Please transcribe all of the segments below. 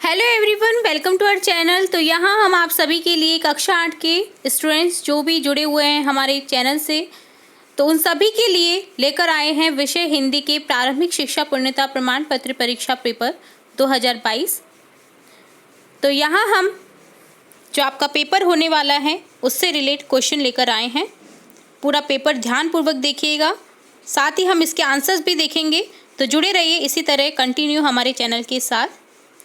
Hello everyone, welcome to our channel. तो यहाँ हम आप सभी के लिए कक्षा 8 के स्टूडेंट्स जो भी जुड़े हुए हैं हमारे चैनल से, तो उन सभी के लिए लेकर आए हैं विषय हिंदी के प्रारंभिक शिक्षा पूर्णता प्रमाण पत्र परीक्षा पेपर 2022। तो यहाँ हम जो आपका पेपर होने वाला है उससे रिलेट क्वेश्चन लेकर आए हैं। पूरा पेपर ध्यानपूर्वक देखिएगा, साथ ही हम इसके आंसर्स भी देखेंगे। तो जुड़े रहिए इसी तरह कंटिन्यू हमारे चैनल के साथ।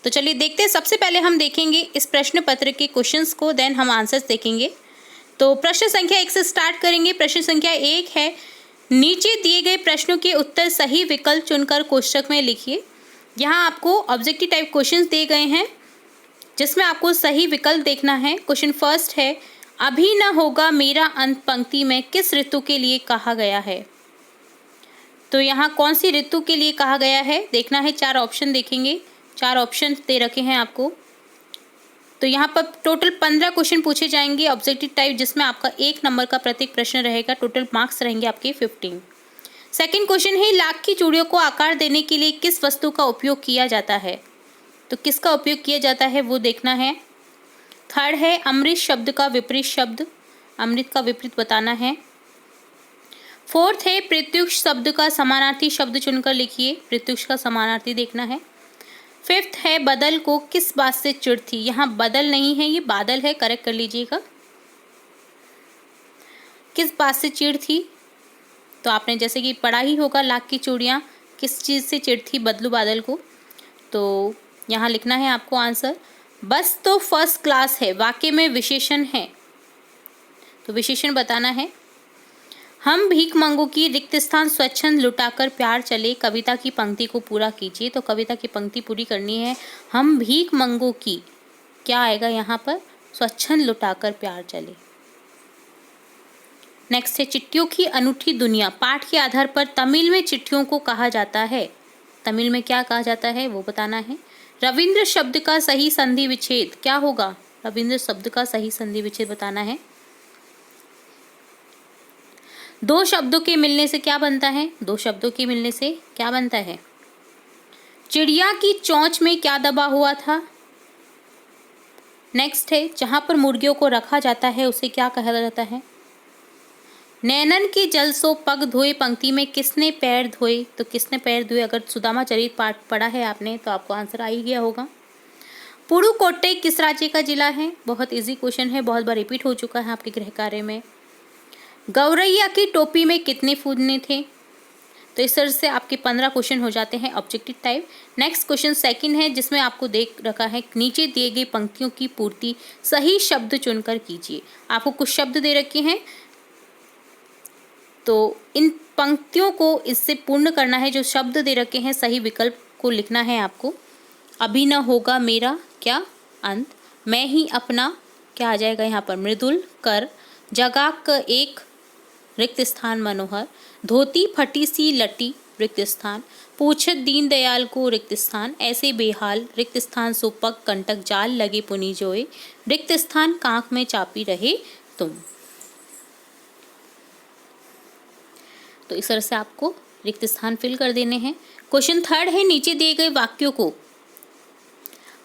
तो चलिए देखते हैं। सबसे पहले हम देखेंगे इस प्रश्न पत्र के क्वेश्चंस को, देन हम आंसर्स देखेंगे। तो प्रश्न संख्या 1 से स्टार्ट करेंगे। प्रश्न संख्या 1 है, नीचे दिए गए प्रश्नों के उत्तर सही विकल्प चुनकर कोष्ठक में लिखिए। यहाँ आपको ऑब्जेक्टिव टाइप क्वेश्चंस दिए गए हैं जिसमें आपको सही विकल्प देखना है। क्वेश्चन फर्स्ट है, अभी न होगा मेरा अंत पंक्ति में किस ऋतु के लिए कहा गया है। तो यहाँ कौन सी ऋतु के लिए कहा गया है देखना है। 4 ऑप्शन देखेंगे, 4 ऑप्शन दे रखे हैं आपको। तो यहाँ पर टोटल 15 क्वेश्चन पूछे जाएंगे ऑब्जेक्टिव टाइप, जिसमें आपका 1 नंबर का प्रत्येक प्रश्न रहेगा। टोटल मार्क्स रहेंगे आपके 15। सेकंड क्वेश्चन है, लाख की चूड़ियों को आकार देने के लिए किस वस्तु का उपयोग किया जाता है। तो किसका उपयोग किया जाता है वो देखना है। थर्ड है, अमृत शब्द का विपरीत शब्द, अमृत का विपरीत बताना है। फोर्थ है, प्रत्युष शब्द का समानार्थी शब्द चुनकर लिखिए। प्रत्युष का समानार्थी देखना है। फिफ्थ है, बदल को किस बात से चिढ़ थी। यहाँ बदल नहीं है, ये बादल है, करेक्ट कर लीजिएगा। किस बात से चिढ़ थी, तो आपने जैसे कि पढ़ा ही होगा, लाख की चूड़ियाँ किस चीज़ से चिढ़ थी बदलू बादल को। तो यहाँ लिखना है आपको आंसर। बस तो फर्स्ट क्लास है, वाक्य में विशेषण है, तो विशेषण बताना है। हम भीख मंगों की रिक्त स्थान स्वच्छंद लुटाकर प्यार चले, कविता की पंक्ति को पूरा कीजिए। तो कविता की पंक्ति पूरी करनी है। हम भीख मंगों की, क्या आएगा यहाँ पर, स्वच्छंद लुटाकर प्यार चले। नेक्स्ट है, चिट्ठियों की अनूठी दुनिया, पाठ के आधार पर तमिल में चिट्ठियों को कहा जाता है। तमिल में क्या कहा जाता है वो बताना है। रविंद्र शब्द का सही संधि विच्छेद क्या होगा, रविंद्र शब्द का सही संधि विच्छेद बताना है। 2 शब्दों के मिलने से क्या बनता है, 2 शब्दों के मिलने से क्या बनता है। चिड़िया की चोंच में क्या दबा हुआ था। नेक्स्ट है, जहां पर मुर्गियों को रखा जाता है उसे क्या कहा जाता है। नैनन के जल सो पग धोए, पंक्ति में किसने पैर धोए। तो किसने पैर धोए, अगर सुदामा चरित पाठ पढ़ा है आपने तो आपको आंसर आ ही गया होगा। पुडुकोट्टई किस राज्य का जिला है, बहुत इजी क्वेश्चन है, बहुत बार रिपीट हो चुका है आपके गृह कार्य में। गौरैया की टोपी में कितने फूदने थे। तो इस तरह से आपके 15 क्वेश्चन हो जाते हैं objective type. Next question second है, जिसमें आपको देख रखा है, नीचे दिए गई पंक्तियों की पूर्ति सही शब्द चुनकर कीजिए। आपको कुछ शब्द दे रखे हैं, तो इन पंक्तियों को इससे पूर्ण करना है। जो शब्द दे रखे हैं सही विकल्प को लिखना है आपको। अभी न होगा मेरा क्या अंत, मैं ही अपना, क्या आ जाएगा यहाँ पर, मृदुल कर, जगा क एक रिक्त स्थान मनोहर, धोती फटी सी लटी रिक्त स्थान, पूछत दीन दयाल को रिक्त स्थान, ऐसे बेहाल रिक्त स्थान सुपक कंटक जाल लगे पुनी जोए, रिक्त स्थान कांख में चापी रहे तुम। तो इस तरह से आपको रिक्त स्थान फिल कर देने हैं। क्वेश्चन थर्ड है, नीचे दिए गए वाक्यों को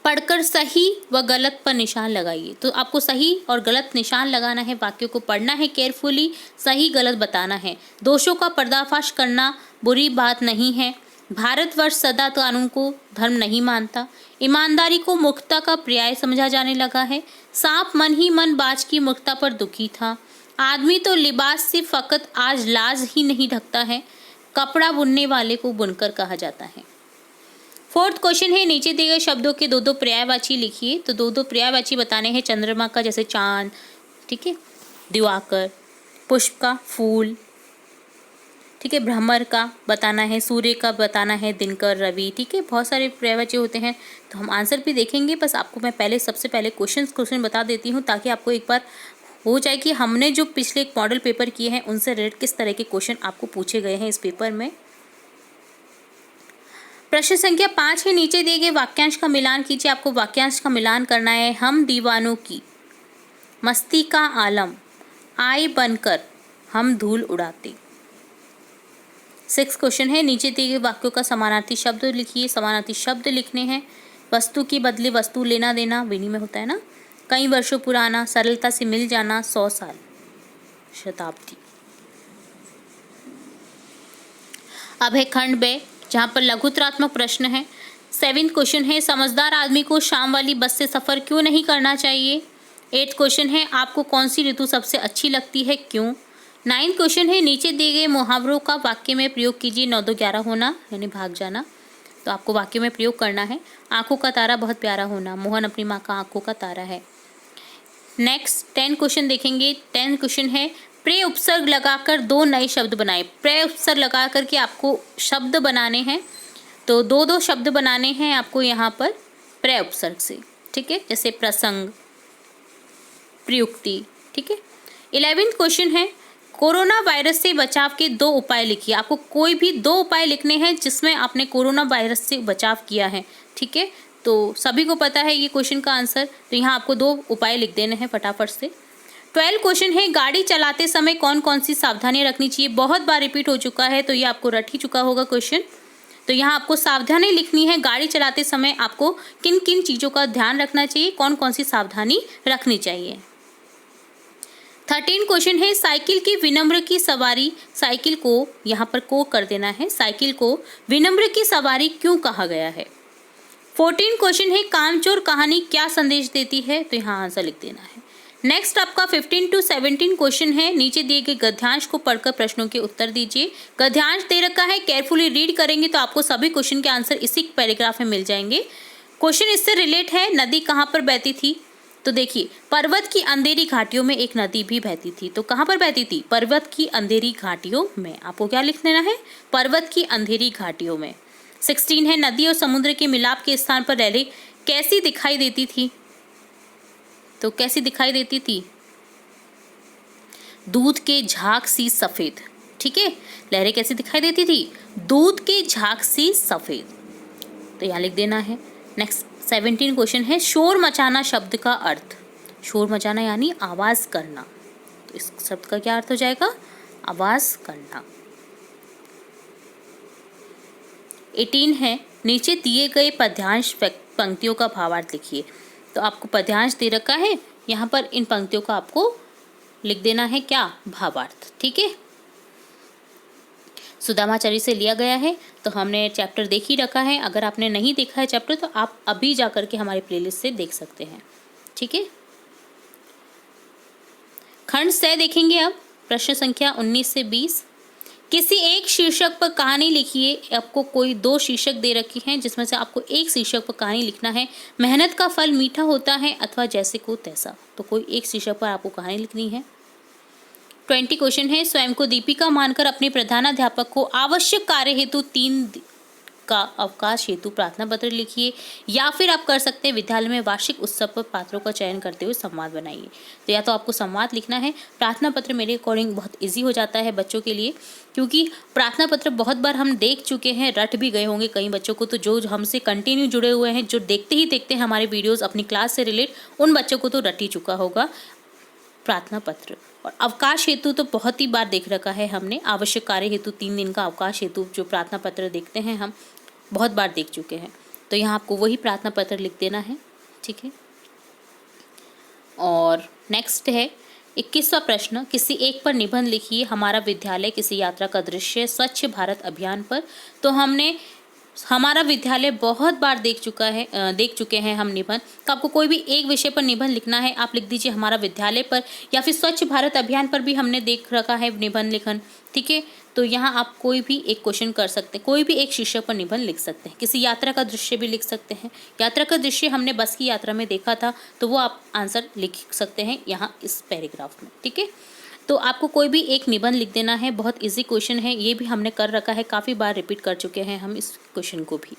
पढ़कर सही व गलत पर निशान लगाइए। तो आपको सही और गलत निशान लगाना है, वाक्यों को पढ़ना है केयरफुली, सही गलत बताना है। दोषों का पर्दाफाश करना बुरी बात नहीं है, भारतवर्ष सदा कानून को धर्म नहीं मानता, ईमानदारी को मूर्खता का पर्याय समझा जाने लगा है, सांप मन ही मन बाज की मूर्खता पर दुखी था, आदमी तो लिबास से फकत आज लाज ही नहीं ढकता है, कपड़ा बुनने वाले को बुनकर कहा जाता है। फोर्थ क्वेश्चन है, नीचे दिए गए शब्दों के 2-2 पर्यायवाची लिखिए। तो 2-2 पर्यायवाची बताने हैं। चंद्रमा का जैसे चांद, ठीक है, दिवाकर, पुष्प का फूल, ठीक है, भ्रमर का बताना है, सूर्य का बताना है, दिनकर, रवि, ठीक है, बहुत सारे पर्यायवाची होते हैं। तो हम आंसर भी देखेंगे, बस आपको मैं पहले सबसे पहले क्वेश्चन बता देती हूँ, ताकि आपको एक बार हो जाए कि हमने जो पिछले एक मॉडल पेपर किए हैं उनसे रिलेटेड किस तरह के क्वेश्चन आपको पूछे गए हैं इस पेपर में। प्रश्न संख्या 5 है, नीचे दिए गए वाक्यांश का मिलान कीजिए। आपको वाक्यांश का मिलान करना है। हम दीवानों की मस्ती का आलम, आए बनकर हम धूल उड़ाते। 6 क्वेश्चन है, नीचे दिए गए वाक्यों का समानार्थी शब्द लिखिए। समानार्थी शब्द लिखने हैं। वस्तु के बदले वस्तु लेना देना विनिमय होता है ना। कई वर्षों पुराना, सरलता से मिल जाना, 100 साल, शताब्दी। अब है खंड बे, जहाँ पर लघुतरात्मक प्रश्न है। 7th क्वेश्चन है, समझदार आदमी को शाम वाली बस से सफ़र क्यों नहीं करना चाहिए। 8th क्वेश्चन है, आपको कौन सी ऋतु सबसे अच्छी लगती है, क्यों। 9th क्वेश्चन है, नीचे दिए गए मुहावरों का वाक्य में प्रयोग कीजिए। 9 2 11 होना यानी भाग जाना, तो आपको वाक्य में प्रयोग करना है। आंखों का तारा बहुत प्यारा होना, मोहन अपनी माँ का आंखों का तारा है। नेक्स्ट 10 क्वेश्चन देखेंगे। 10 क्वेश्चन है, प्रे उपसर्ग लगाकर 2 नए शब्द बनाए। प्रे उपसर्ग लगा करके आपको शब्द बनाने हैं, तो 2 शब्द बनाने हैं आपको यहाँ पर प्रे उपसर्ग से, ठीक है, जैसे प्रसंग, प्रयुक्ति, ठीक है। 11th क्वेश्चन है, कोरोना वायरस से बचाव के 2 उपाय लिखिए। आपको कोई भी 2 उपाय लिखने हैं जिसमें आपने कोरोना वायरस से बचाव किया है, ठीक है। तो सभी को पता है ये क्वेश्चन का आंसर, तो यहाँ आपको 2 उपाय लिख देने हैं फटाफट से। 12 क्वेश्चन है, गाड़ी चलाते समय कौन कौन सी सावधानियां रखनी चाहिए। बहुत बार रिपीट हो चुका है, तो ये आपको रट ही चुका होगा क्वेश्चन। तो यहाँ आपको सावधानी लिखनी है, गाड़ी चलाते समय आपको किन किन चीज़ों का ध्यान रखना चाहिए, कौन कौन सी सावधानी रखनी चाहिए। 13 क्वेश्चन है, साइकिल की विनम्र की सवारी, साइकिल को यहाँ पर को कर देना है, साइकिल को विनम्र की सवारी क्यों कहा गया है। 14 क्वेश्चन है, कामचोर कहानी क्या संदेश देती है, तो यहाँ आंसर लिख देना है। नेक्स्ट आपका 15 to 17 क्वेश्चन है, नीचे दिए गए गद्यांश को पढ़कर प्रश्नों के उत्तर दीजिए। गद्यांश दे रखा है, केयरफुली रीड करेंगे तो आपको सभी क्वेश्चन के आंसर इसी पैराग्राफ में मिल जाएंगे। क्वेश्चन इससे रिलेट है, नदी कहाँ पर बहती थी, तो देखिए पर्वत की अंधेरी घाटियों में एक नदी भी बहती थी, तो कहाँ पर बहती थी, पर्वत की अंधेरी घाटियों में। आपको क्या लिख देना है, पर्वत की अंधेरी घाटियों में। 16 है, नदी और समुद्र के मिलाप के स्थान पर लहरें कैसी दिखाई देती थी, तो कैसी दिखाई देती थी, दूध के झाग सी सफेद, ठीक है। लहरें कैसी दिखाई देती थी, दूध के झाग सी सफेद, तो यहाँ लिख देना है। नेक्स्ट 17 क्वेश्चन है, शोर मचाना शब्द का अर्थ। शोर मचाना यानी आवाज करना, तो इस शब्द का क्या अर्थ हो जाएगा, आवाज करना। 18 है, नीचे दिए गए पद्यांश पंक्तियों का भावार्थ लिखिए। तो आपको पद्यांश दे रखा है, यहाँ पर इन पंक्तियों का आपको लिख देना है क्या, भावार्थ, ठीक है। सुदामाचार्य से लिया गया है, तो हमने चैप्टर देख ही रखा है। अगर आपने नहीं देखा है चैप्टर, तो आप अभी जा करके हमारे प्लेलिस्ट से देख सकते हैं, ठीक है। खंड से देखेंगे अब, प्रश्न संख्या 19 से 20। किसी एक शीर्षक पर कहानी लिखिए। आपको कोई 2 शीर्षक दे रखी हैं, जिसमें से आपको एक शीर्षक पर कहानी लिखना है। मेहनत का फल मीठा होता है अथवा जैसे को तैसा, तो कोई एक शीर्षक पर आपको कहानी लिखनी है। 20 क्वेश्चन है, स्वयं को दीपिका मानकर अपने प्रधानाध्यापक को आवश्यक कार्य हेतु 3 का अवकाश हेतु प्रार्थना पत्र लिखिए। या फिर आप कर सकते हैं, विद्यालय में वार्षिक उत्सव पर पात्रों का चयन करते हुए संवाद बनाइए। तो या तो आपको संवाद लिखना है। प्रार्थना पत्र मेरे अकॉर्डिंग बहुत इजी हो जाता है बच्चों के लिए, क्योंकि प्रार्थना पत्र बहुत बार हम देख चुके हैं, रट भी गए होंगे कई बच्चों को। तो जो हमसे कंटिन्यू जुड़े हुए हैं, जो देखते ही देखते हैं हमारे वीडियोज़ अपनी क्लास से रिलेट, उन बच्चों को तो रट ही चुका होगा प्रार्थना पत्र। और अवकाश हेतु तो बहुत ही बार देख रखा है हमने। आवश्यक कार्य हेतु 3 दिन का अवकाश हेतु जो प्रार्थना पत्र देखते हैं हम, बहुत बार देख चुके हैं। तो यहाँ आपको वही प्रार्थना पत्र लिख देना है, ठीक है। और नेक्स्ट है 21वां प्रश्न, किसी एक पर निबंध लिखिए। हमारा विद्यालय किसी यात्रा का दृश्य, स्वच्छ भारत अभियान पर। तो हमने हमारा विद्यालय बहुत बार देख चुके हैं हम निबंध। तो आपको कोई भी एक विषय पर निबंध लिखना है, आप लिख दीजिए हमारा विद्यालय पर, या फिर स्वच्छ भारत अभियान पर भी हमने देख रखा है निबंध लेखन, ठीक है। तो यहाँ आप कोई भी एक क्वेश्चन कर सकते हैं, कोई भी एक शीर्षक पर निबंध लिख सकते हैं। किसी यात्रा का दृश्य भी लिख सकते हैं। यात्रा का दृश्य हमने बस की यात्रा में देखा था, तो वो आप आंसर लिख सकते हैं यहाँ इस पैराग्राफ में, ठीक है। तो आपको कोई भी एक निबंध लिख देना है। बहुत इजी क्वेश्चन है, ये भी हमने कर रखा है, काफ़ी बार रिपीट कर चुके हैं हम इस क्वेश्चन को भी।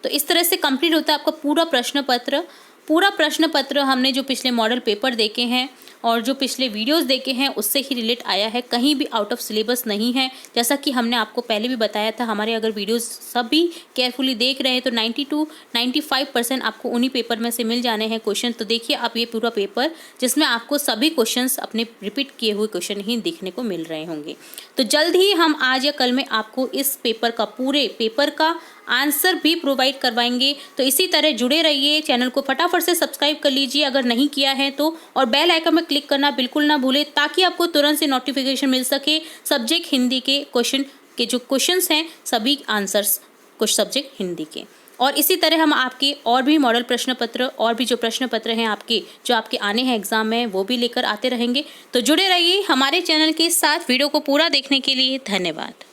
तो इस तरह से कंप्लीट होता है आपका पूरा प्रश्न पत्र। पूरा प्रश्न पत्र हमने जो पिछले मॉडल पेपर देखे हैं और जो पिछले वीडियोस देखे हैं उससे ही रिलेट आया है, कहीं भी आउट ऑफ सिलेबस नहीं है। जैसा कि हमने आपको पहले भी बताया था, हमारे अगर वीडियोस सभी केयरफुली देख रहे हैं तो 90 to 95% आपको उन्हीं पेपर में से मिल जाने हैं क्वेश्चन। तो देखिए आप ये पूरा पेपर, जिसमें आपको सभी क्वेश्चंस अपने रिपीट किए हुए क्वेश्चन ही देखने को मिल रहे होंगे। तो जल्द ही हम आज या कल में आपको इस पेपर का, पूरे पेपर का आंसर भी प्रोवाइड करवाएंगे। तो इसी तरह जुड़े रहिए, चैनल को फटाफट से सब्सक्राइब कर लीजिए अगर नहीं किया है तो, और बेल आइकन में क्लिक करना बिल्कुल ना भूलें ताकि आपको तुरंत से नोटिफिकेशन मिल सके सब्जेक्ट हिंदी के क्वेश्चन के जो क्वेश्चंस हैं सभी आंसर्स कुछ सब्जेक्ट हिंदी के। और इसी तरह हम आपके और भी मॉडल प्रश्न पत्र और भी जो प्रश्न पत्र हैं आपके जो आपके आने हैं एग्जाम में वो भी लेकर आते रहेंगे। तो जुड़े रहिए हमारे चैनल के साथ। वीडियो को पूरा देखने के लिए धन्यवाद।